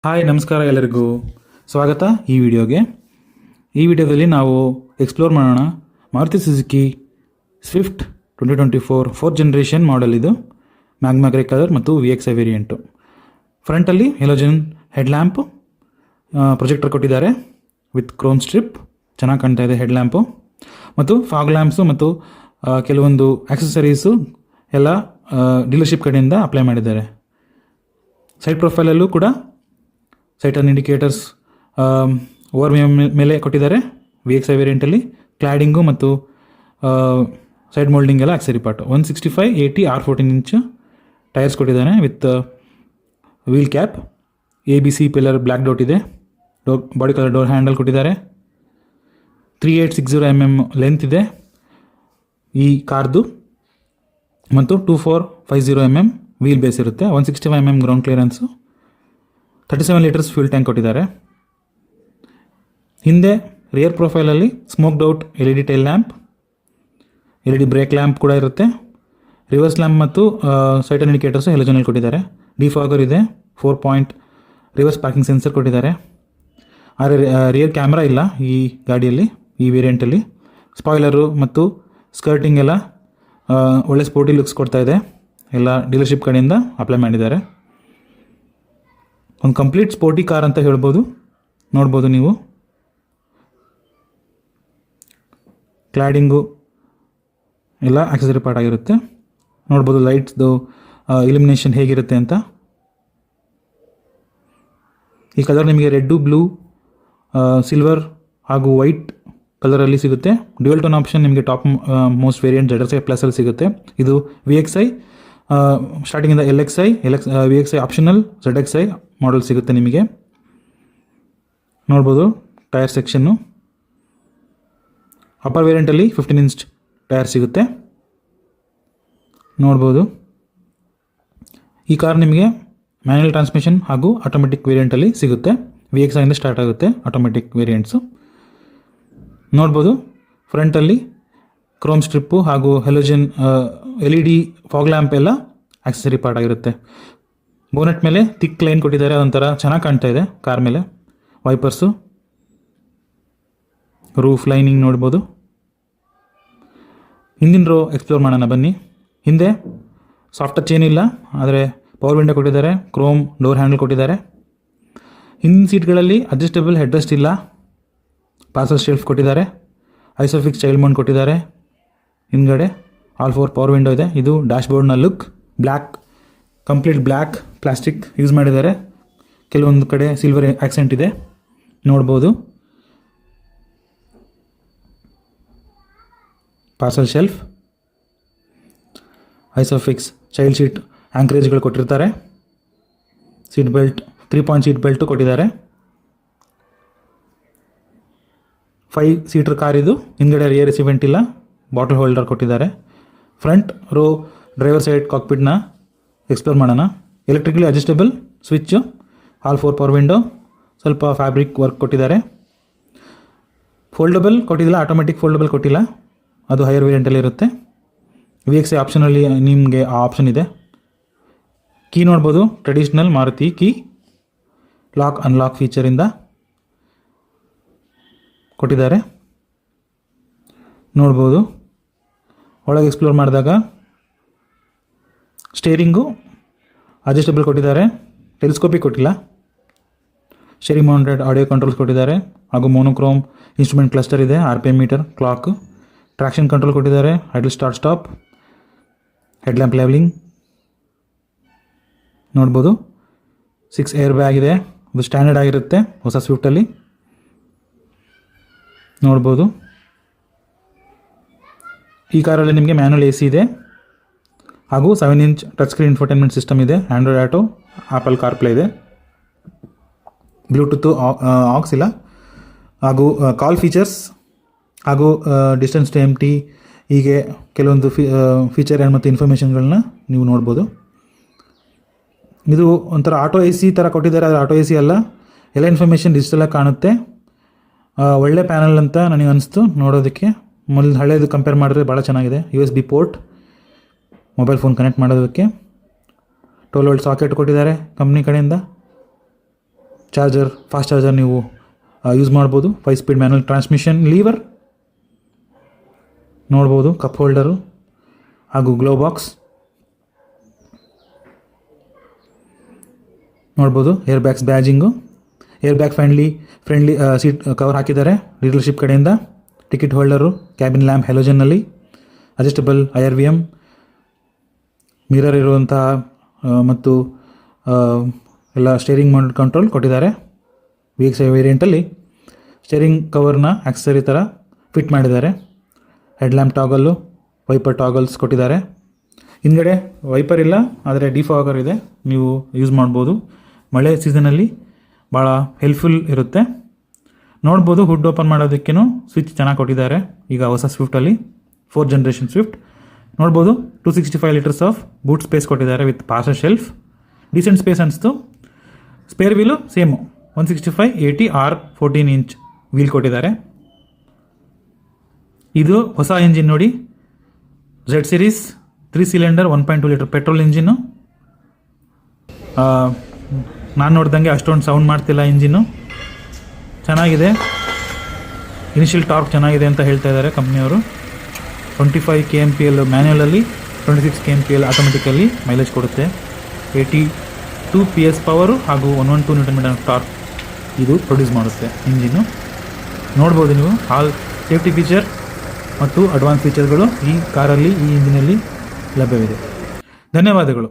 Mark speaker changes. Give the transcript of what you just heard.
Speaker 1: Hi ನಮಸ್ಕಾರ ಎಲ್ಲರಿಗೂ ಸ್ವಾಗತ ಈ ವಿಡಿಯೋಗೆ. ಈ ವಿಡಿಯೋದಲ್ಲಿ ನಾವು ಎಕ್ಸ್ಪ್ಲೋರ್ ಮಾಡೋಣ Maruti Suzuki Swift 2024 4th generation model. ಇದು ಮ್ಯಾಗ್ನಾ ಗ್ರೇ ಕಲರ್ ಮತ್ತು VXi ವೇರಿಯಂಟು. ಫ್ರಂಟಲ್ಲಿ ಹೆಲೋಜನ್ ಹೆಡ್ ಲ್ಯಾಂಪು, ಪ್ರೊಜೆಕ್ಟರ್ ಕೊಟ್ಟಿದ್ದಾರೆ ವಿತ್ ಕ್ರೋಮ್ ಸ್ಟ್ರಿಪ್. ಚೆನ್ನಾಗಿ ಕಾಣ್ತಾ ಇದೆ ಹೆಡ್ ಲ್ಯಾಂಪು. ಮತ್ತು ಫಾಗ್ ಲ್ಯಾಂಪ್ಸು ಮತ್ತು ಕೆಲವೊಂದು ಆಕ್ಸೆಸರೀಸು ಎಲ್ಲ ಡೀಲರ್ಶಿಪ್ ಕಡೆಯಿಂದ ಅಪ್ಲೈ ಮಾಡಿದ್ದಾರೆ. ಸೈಡ್ ಪ್ರೊಫೈಲಲ್ಲೂ ಕೂಡ ಸೈಟ್ ಟರ್ನ್ ಇಂಡಿಕೇಟರ್ಸ್ ಓವರ್ ಮೇಲೆ ಕೊಟ್ಟಿದ್ದಾರೆ. VXi ವೇರಿಯಂಟಲ್ಲಿ ಕ್ಲಾಡಿಂಗು ಮತ್ತು ಸೈಡ್ ಮೋಲ್ಡಿಂಗ್ ಎಲ್ಲ accessory part. 165/80 R14 inch tyres ಕೊಟ್ಟಿದ್ದಾನೆ with wheel cap. ABC pillar black dot ಇದೆ. ಬಾಡಿ ಕಲರ್ ಡೋರ್ ಹ್ಯಾಂಡಲ್ ಕೊಟ್ಟಿದ್ದಾರೆ. 3860 mm ಲೆಂತ್ ಇದೆ ಈ ಕಾರ್ದು ಮತ್ತು 2450 mm ವೀಲ್ ಬೇಸ್ ಇರುತ್ತೆ. 165 mm ground clearance. 37 litres fuel tank ಕೊಟ್ಟಿದ್ದಾರೆ. ಹಿಂದೆ ರಿಯರ್ ಪ್ರೊಫೈಲಲ್ಲಿ smoked out LED tail lamp, LED brake lamp ಕೂಡ ಇರುತ್ತೆ. ರಿವರ್ಸ್ ಲ್ಯಾಂಪ್ ಮತ್ತು ಸೈಡ್ ಟರ್ನ್ ಇಂಡಿಕೇಟರ್ಸು ಹೆಲೋಜನಲ್ಲಿ ಕೊಟ್ಟಿದ್ದಾರೆ. ಡಿಫಾಗರ್ ಇದೆ. 4 ಪಾಯಿಂಟ್ ರಿವರ್ಸ್ ಪಾರ್ಕಿಂಗ್ ಸೆನ್ಸರ್ ಕೊಟ್ಟಿದ್ದಾರೆ. ಆದರೆ ರಿಯರ್ ಕ್ಯಾಮ್ರಾ ಇಲ್ಲ ಈ ಗಾಡಿಯಲ್ಲಿ, ಈ ವೇರಿಯಂಟಲ್ಲಿ. ಸ್ಪಾಯ್ಲರು ಮತ್ತು ಸ್ಕರ್ಟಿಂಗ್ ಎಲ್ಲ ಒಳ್ಳೆ ಸ್ಪೋರ್ಟಿ ಲುಕ್ಸ್ ಕೊಡ್ತಾ ಇದೆ. ಎಲ್ಲ ಡೀಲರ್ಶಿಪ್ ಕಡೆಯಿಂದ ಅಪ್ಲೈ ಮಾಡಿದ್ದಾರೆ. ಒಂದು ಕಂಪ್ಲೀಟ್ ಸ್ಪೋರ್ಟಿ ಕಾರ್ ಅಂತ ಹೇಳ್ಬೋದು. ನೋಡ್ಬೋದು ನೀವು ಕ್ಲಾಡಿಂಗು ಎಲ್ಲ ಆಕ್ಸೆಸರಿ ಪಾರ್ಟ್ ಆಗಿರುತ್ತೆ. ನೋಡ್ಬೋದು ಲೈಟ್ಸ್ದು ಇಲ್ಯುಮಿನೇಷನ್ ಹೇಗಿರುತ್ತೆ ಅಂತ. ಈ ಕಲರ್ ನಿಮಗೆ ರೆಡ್ಡು, ಬ್ಲೂ, ಸಿಲ್ವರ್ ಹಾಗೂ ವೈಟ್ ಕಲರಲ್ಲಿ ಸಿಗುತ್ತೆ. ಡ್ಯುಯಲ್ ಟೋನ್ ಆಪ್ಷನ್ ನಿಮಗೆ ಟಾಪ್ ಮೋಸ್ಟ್ ವೇರಿಯಂಟ್ ZXi ಪ್ಲಸಲ್ಲಿ ಸಿಗುತ್ತೆ. ಇದು VXi ಸ್ಟಾರ್ಟಿಂಗಿಂದ LXi, VXi optional, ZXi model ಸಿಗುತ್ತೆ ನಿಮಗೆ. ನೋಡ್ಬೋದು ಟೈರ್ ಸೆಕ್ಷನ್ನು. ಅಪ್ಪರ್ ವೇರಿಯಂಟಲ್ಲಿ 15 ಇಂಚ್ ಟೈರ್ ಸಿಗುತ್ತೆ. ನೋಡ್ಬೋದು ಈ ಕಾರ್ ನಿಮಗೆ ಮ್ಯಾನ್ಯಲ್ ಟ್ರಾನ್ಸ್ಮಿಷನ್ ಹಾಗೂ ಆಟೋಮೆಟಿಕ್ ವೇರಿಯಂಟಲ್ಲಿ ಸಿಗುತ್ತೆ. VXiಯಿಂದ ಸ್ಟಾರ್ಟ್ ಆಗುತ್ತೆ ಆಟೋಮೆಟಿಕ್ ವೇರಿಯಂಟ್ಸು. ನೋಡ್ಬೋದು ಫ್ರಂಟಲ್ಲಿ ಕ್ರೋಮ್ ಸ್ಟ್ರಿಪ್ಪು ಹಾಗೂ ಹೆಲೋಜನ್ LED ಫಾಗ್ ಲ್ಯಾಂಪ್ ಎಲ್ಲ ಆಕ್ಸೆಸರಿ ಪಾರ್ಟ್ ಆಗಿರುತ್ತೆ. ಬೋನೆಟ್ ಮೇಲೆ ಥಿಕ್ ಲೈನ್ ಕೊಟ್ಟಿದ್ದಾರೆ, ಅದೊಂಥರ ಚೆನ್ನಾಗಿ ಕಾಣ್ತಾ ಇದೆ ಕಾರ್ ಮೇಲೆ. ವೈಪರ್ಸು, ರೂಫ್ ಲೈನಿಂಗ್ ನೋಡ್ಬೋದು. ಹಿಂದಿನ ರೋ ಎಕ್ಸ್ಪ್ಲೋರ್ ಮಾಡೋಣ ಬನ್ನಿ. ಹಿಂದೆ ಸಾಫ್ಟ್ ಟಚ್ ಏನಿಲ್ಲ, ಆದರೆ ಪವರ್ ವಿಂಡೋ ಕೊಟ್ಟಿದ್ದಾರೆ. ಕ್ರೋಮ್ ಡೋರ್ ಹ್ಯಾಂಡಲ್ ಕೊಟ್ಟಿದ್ದಾರೆ. ಹಿಂದಿನ ಸೀಟ್ಗಳಲ್ಲಿ ಅಡ್ಜಸ್ಟಬಲ್ ಹೆಡ್ರೆಸ್ಟ್ ಇಲ್ಲ. ಪಾರ್ಸಲ್ ಶೆಲ್ಫ್ ಕೊಟ್ಟಿದ್ದಾರೆ. ಐಸೋಫಿಕ್ಸ್ ಚೈಲ್ಡ್ ಮೌಂಟ್ ಕೊಟ್ಟಿದ್ದಾರೆ. ಹಿಂದ್ಗಡೆ ಆಲ್ 4 ಪವರ್ ವಿಂಡೋ ಇದೆ. ಇದು ಡ್ಯಾಶ್ಬೋರ್ಡ್ನ look. Complete black plastic use ಮಾಡಿದ್ದಾರೆ. ಕೆಲವೊಂದು ಕಡೆ ಸಿಲ್ವರ್ ಆಕ್ಸೆಂಟ್ ಇದೆ, ನೋಡ್ಬೋದು. Parcel shelf, isofix child seat ಆಂಕರೇಜ್ಗಳು ಕೊಟ್ಟಿರ್ತಾರೆ. Seat belt 3 point seat belt ಕೊಟ್ಟಿದ್ದಾರೆ. 5 ಸೀಟರ್ ಕಾರ್ ಇದು. ಹಿಂದ್ಗಡೆ ರಿಯರ್ ಇವೆಂಟ್ ಇಲ್ಲ. ಬಾಟಲ್ ಹೋಲ್ಡರ್ ಕೊಟ್ಟಿದ್ದಾರೆ. Front rho driver side ಕಾಕ್ಪಿಟ್ನ explore ಮಾಡೋಣ. Electrically adjustable switch, all 4 power window, ಸ್ವಲ್ಪ ಫ್ಯಾಬ್ರಿಕ್ ವರ್ಕ್ ಕೊಟ್ಟಿದ್ದಾರೆ. ಫೋಲ್ಡಬಲ್ ಕೊಟ್ಟಿದ್ದಿಲ್ಲ, ಆಟೋಮೆಟಿಕ್ ಫೋಲ್ಡಬಲ್ ಕೊಟ್ಟಿಲ್ಲ, ಅದು ಹೈಯರ್ ವೇರಿಯಂಟಲ್ಲಿ ಇರುತ್ತೆ. VXi ಆಪ್ಷನಲ್ಲಿ ನಿಮಗೆ ಆ ಆಪ್ಷನ್ ಇದೆ. ಕೀ ನೋಡ್ಬೋದು, traditional Maruti key, lock unlock ಫೀಚರಿಂದ ಕೊಟ್ಟಿದ್ದಾರೆ. ನೋಡ್ಬೋದು ಒಳಗೆ ಎಕ್ಸ್ಪ್ಲೋರ್ ಮಾಡಿದಾಗ ಸ್ಟೇರಿಂಗು ಅಡ್ಜಸ್ಟಬಲ್ ಕೊಟ್ಟಿದ್ದಾರೆ. ಟೆಲಿಸ್ಕೋಪಿಕ್ ಕೊಟ್ಟಿಲ್ಲ. ಸ್ಟೇರಿಂಗ್ ಮೌಂಟೆಡ್ ಆಡಿಯೋ ಕಂಟ್ರೋಲ್ಸ್ ಕೊಟ್ಟಿದ್ದಾರೆ ಹಾಗೂ ಮೋನೋಕ್ರೋಮ್ ಇನ್ಸ್ಟ್ರೂಮೆಂಟ್ ಕ್ಲಸ್ಟರ್ ಇದೆ. RPM meter, clock, traction control ಕೊಟ್ಟಿದ್ದಾರೆ. Idle start stop, head lamp levelling ನೋಡ್ಬೋದು. 6 ಏರ್ ಬ್ಯಾಗ್ ಇದೆ. ಅದು ಸ್ಟ್ಯಾಂಡರ್ಡ್ ಆಗಿರುತ್ತೆ ಹೊಸ ಸ್ವಿಫ್ಟಲ್ಲಿ. ನೋಡ್ಬೋದು ಈ ಕಾರಲ್ಲಿ ನಿಮಗೆ ಮ್ಯಾನುವಲ್ AC ಇದೆ ಹಾಗೂ 7 inch touch screen infotainment system ಇದೆ. ಆಂಡ್ರಾಯ್ಡ್ ಆಟೋ, ಆಪಲ್ ಕಾರ್ಪ್ಲೇ ಇದೆ. ಬ್ಲೂಟೂತ್ ಆಕ್ಸ್ ಇಲ್ಲ ಹಾಗೂ ಕಾಲ್ ಫೀಚರ್ಸ್ ಹಾಗೂ ಡಿಸ್ಟೆನ್ಸ್ ಟು empty ಹೀಗೆ ಕೆಲವೊಂದು ಫೀಚರ್ ಮತ್ತು ಇನ್ಫಾರ್ಮೇಷನ್ಗಳನ್ನ ನೀವು ನೋಡ್ಬೋದು. ಇದು ಒಂಥರ ಆಟೋ AC ಥರ ಕೊಟ್ಟಿದ್ದಾರೆ, ಆದರೆ ಆಟೋ AC ಅಲ್ಲ. ಎಲ್ಲ ಇನ್ಫಾರ್ಮೇಷನ್ ಡಿಜಿಟಲಾಗಿ ಕಾಣುತ್ತೆ. ಒಳ್ಳೆ ಪ್ಯಾನಲ್ ಅಂತ ನನಗೆ ಅನಿಸ್ತು ನೋಡೋದಕ್ಕೆ. ಮೊದಲು ಹಳೇದು ಕಂಪೇರ್ ಮಾಡಿದ್ರೆ ಭಾಳ ಚೆನ್ನಾಗಿದೆ. USB port, mobile phone connect ಮಾಡೋದಕ್ಕೆ. 12 ವೋಲ್ಟ್ ಸಾಕೆಟ್ ಕೊಟ್ಟಿದ್ದಾರೆ ಕಂಪ್ನಿ ಕಡೆಯಿಂದ. ಫಾಸ್ಟ್ ಚಾರ್ಜರ್ ನೀವು ಯೂಸ್ ಮಾಡ್ಬೋದು. 5 ಸ್ಪೀಡ್ ಮ್ಯಾನುವಲ್ ಟ್ರಾನ್ಸ್ಮಿಷನ್ ಲೀವರ್ ನೋಡ್ಬೋದು, ಕಪ್ ಹೋಲ್ಡರು ಹಾಗೂ ಗ್ಲೋ ಬಾಕ್ಸ್ ನೋಡ್ಬೋದು. Air bags badging, air bag friendly seat cover ಹಾಕಿದ್ದಾರೆ ಡೀಲರ್ಶಿಪ್ ಕಡೆಯಿಂದ. ಟಿಕೆಟ್ ಹೋಲ್ಡರು, ಕ್ಯಾಬಿನ್ ಲ್ಯಾಂಪ್ ಹೆಲೋಜನ್ನಲ್ಲಿ, ಅಡ್ಜಸ್ಟಬಲ್ IRVM, ಮಿರರ್ ಇರುವಂಥ ಮತ್ತು ಎಲ್ಲ ಸ್ಟೇರಿಂಗ್ ಮೌಂಟೆಡ್ ಕಂಟ್ರೋಲ್ ಕೊಟ್ಟಿದ್ದಾರೆ. VX5 ವೇರಿಯಂಟಲ್ಲಿ ಸ್ಟೇರಿಂಗ್ ಕವರ್ನ ಆಕ್ಸೆಸರಿ ಥರ ಫಿಟ್ ಮಾಡಿದ್ದಾರೆ. ಹೆಡ್ಲ್ಯಾಂಪ್ ಟಾಗಲ್ಲು, ವೈಪರ್ ಟಾಗಲ್ಸ್ ಕೊಟ್ಟಿದ್ದಾರೆ. ಹಿಂದ್ಗಡೆ ವೈಪರ್ ಇಲ್ಲ, ಆದರೆ ಡಿಫಾಗರ್ ಇದೆ, ನೀವು ಯೂಸ್ ಮಾಡ್ಬೋದು. ಮಳೆ ಸೀಸನಲ್ಲಿ ಭಾಳ ಹೆಲ್ಪ್ಫುಲ್ ಇರುತ್ತೆ. ನೋಡ್ಬೋದು ಹುಡ್ ಓಪನ್ ಮಾಡೋದಕ್ಕೂ ಸ್ವಿಚ್ ಚೆನ್ನಾಗಿ ಕೊಟ್ಟಿದ್ದಾರೆ. ಈಗ ಹೊಸ ಸ್ವಿಫ್ಟಲ್ಲಿ 4th ಜನರೇಷನ್ ಸ್ವಿಫ್ಟ್ ನೋಡ್ಬೋದು. 265 ಲೀಟರ್ಸ್ ಆಫ್ ಬೂಟ್ ಸ್ಪೇಸ್ ಕೊಟ್ಟಿದ್ದಾರೆ with parcel shelf. Decent space ಅನಿಸ್ತು. Spare wheel same 165/80R 14 inch wheel ಕೊಟ್ಟಿದ್ದಾರೆ. ಇದು ಹೊಸ ಇಂಜಿನ್ ನೋಡಿ, Z series 3 cylinder 1.2 litre petrol engine. ನಾನು ನೋಡ್ದಂಗೆ ಅಷ್ಟೊಂದು ಸೌಂಡ್ ಮಾಡ್ತಿಲ್ಲ ಇಂಜಿನ್ನು, ಚೆನ್ನಾಗಿದೆ. ಇನಿಷಿಯಲ್ ಟಾರ್ಕ್ ಚೆನ್ನಾಗಿದೆ ಅಂತ ಹೇಳ್ತಾ ಇದ್ದಾರೆ ಕಂಪ್ನಿಯವರು. 25 kmpl ಮ್ಯಾನ್ಯುಯಲಲ್ಲಿ, 26 kmpl ಆಟೋಮೆಟಿಕಲ್ಲಿ ಮೈಲೇಜ್ ಕೊಡುತ್ತೆ. 82 PS ಪವರು ಹಾಗೂ 112 Nm ಟಾರ್ಕ್ ಇದು ಪ್ರೊಡ್ಯೂಸ್ ಮಾಡುತ್ತೆ ಇಂಜಿನ್ನು. ನೋಡ್ಬೋದು ನೀವು ಆಲ್ ಸೇಫ್ಟಿ ಫೀಚರ್ ಮತ್ತು ಅಡ್ವಾನ್ಸ್ ಫೀಚರ್ಗಳು ಈ ಕಾರಲ್ಲಿ, ಈ ಇಂಜಿನಲ್ಲಿ ಲಭ್ಯವಿದೆ. ಧನ್ಯವಾದಗಳು.